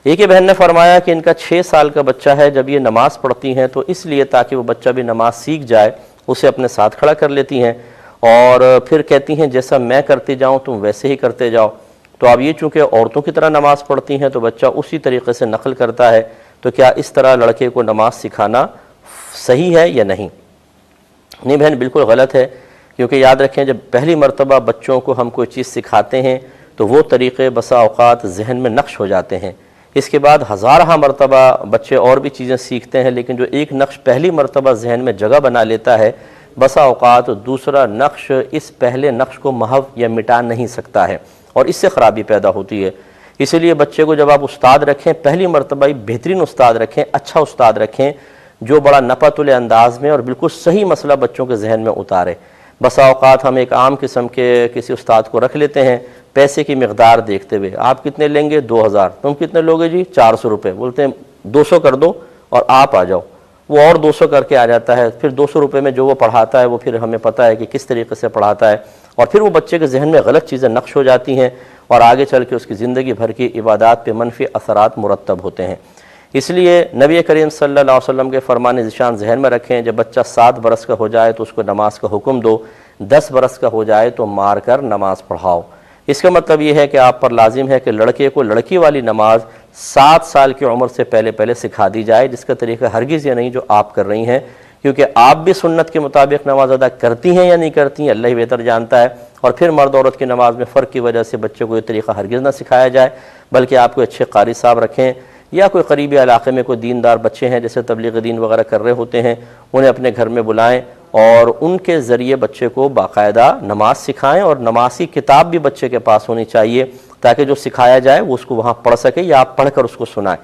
ایک بہن نے فرمایا کہ ان کا 6 سال کا بچہ ہے، جب یہ نماز پڑھتی ہیں تو اس لیے تاکہ وہ بچہ بھی نماز سیکھ جائے اسے اپنے ساتھ کھڑا کر لیتی ہیں اور پھر کہتی ہیں جیسا میں کرتے جاؤں تم ویسے ہی کرتے جاؤ۔ تو اب یہ چونکہ عورتوں کی طرح نماز پڑھتی ہیں تو بچہ اسی طریقے سے نقل کرتا ہے، تو کیا اس طرح لڑکے کو نماز سکھانا صحیح ہے یا نہیں؟ نہیں بہن، بالکل غلط ہے، کیونکہ یاد رکھیں جب پہلی مرتبہ بچوں کو ہم کوئی چیز سکھاتے ہیں تو وہ طریقے بسا اوقات ذہن میں نقش ہو جاتے ہیں۔ اس کے بعد ہزارہ مرتبہ بچے اور بھی چیزیں سیکھتے ہیں، لیکن جو ایک نقش پہلی مرتبہ ذہن میں جگہ بنا لیتا ہے، بسا اوقات دوسرا نقش اس پہلے نقش کو محو یا مٹا نہیں سکتا ہے، اور اس سے خرابی پیدا ہوتی ہے۔ اسی لیے بچے کو جب آپ استاد رکھیں، پہلی مرتبہ بہترین استاد رکھیں، اچھا استاد رکھیں جو بڑا نپتل انداز میں اور بالکل صحیح مسئلہ بچوں کے ذہن میں اتارے۔ بسا اوقات ہم ایک عام قسم کے کسی استاد کو رکھ لیتے ہیں پیسے کی مقدار دیکھتے ہوئے، آپ کتنے لیں گے؟ 2000، تم کتنے لوگے جی؟ 400 روپے، بولتے ہیں 200 کر دو اور آپ آ جاؤ، وہ اور 200 کر کے آ جاتا ہے، پھر 200 روپے میں جو وہ پڑھاتا ہے وہ پھر ہمیں پتہ ہے کہ کس طریقے سے پڑھاتا ہے، اور پھر وہ بچے کے ذہن میں غلط چیزیں نقش ہو جاتی ہیں اور آگے چل کے اس کی زندگی بھر کی عبادات پہ منفی اثرات مرتب ہوتے ہیں۔ اس لیے نبی کریم صلی اللہ علیہ وسلم کے فرمان ذیشان ذہن میں رکھیں، جب بچہ 7 برس کا ہو جائے تو اس کو نماز کا حکم دو، 10 برس کا ہو جائے تو مار کر نماز پڑھاؤ۔ اس کا مطلب یہ ہے کہ آپ پر لازم ہے کہ لڑکے کو لڑکی والی نماز 7 سال کی عمر سے پہلے سکھا دی جائے، جس کا طریقہ ہرگز یہ نہیں جو آپ کر رہی ہیں، کیونکہ آپ بھی سنت کے مطابق نماز ادا کرتی ہیں یا نہیں کرتی ہیں اللہ ہی بہتر جانتا ہے، اور پھر مرد عورت کی نماز میں فرق کی وجہ سے بچے کو یہ طریقہ ہرگز نہ سکھایا جائے، بلکہ آپ کو اچھے قاری صاحب رکھیں یا کوئی قریبی علاقے میں کوئی دیندار بچے ہیں جیسے تبلیغ دین وغیرہ کر رہے ہوتے ہیں، انہیں اپنے گھر میں بلائیں اور ان کے ذریعے بچے کو باقاعدہ نماز سکھائیں، اور نماز کی کتاب بھی بچے کے پاس ہونی چاہیے تاکہ جو سکھایا جائے وہ اس کو وہاں پڑھ سکے یا آپ پڑھ کر اس کو سنائیں۔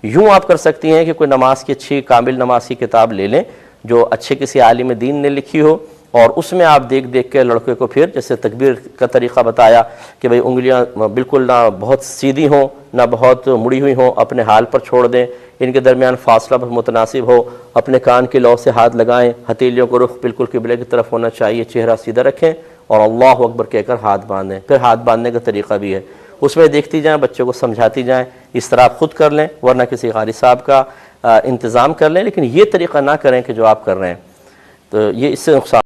یوں آپ کر سکتی ہیں کہ کوئی نماز کی اچھی کامل نماز کی کتاب لے لیں جو اچھے کسی عالم دین نے لکھی ہو، اور اس میں آپ دیکھ کے لڑکے کو پھر جیسے تکبیر کا طریقہ بتایا کہ بھئی انگلیاں بالکل نہ بہت سیدھی ہوں نہ بہت مڑی ہوئی ہوں، اپنے حال پر چھوڑ دیں، ان کے درمیان فاصلہ بہت متناسب ہو، اپنے کان کی لو سے ہاتھ لگائیں، ہتھیلیوں کو رخ بالکل قبلے کی طرف ہونا چاہیے، چہرہ سیدھا رکھیں اور اللہ اکبر کہہ کر ہاتھ باندھیں۔ پھر ہاتھ باندھنے کا طریقہ بھی ہے، اس میں دیکھتی جائیں، بچے کو سمجھاتی جائیں، اس طرح آپ خود کر لیں ورنہ کسی قاری صاحب کا انتظام کر لیں، لیکن یہ طریقہ نہ کریں کہ جو آپ کر رہے ہیں، تو یہ اس سے نقصان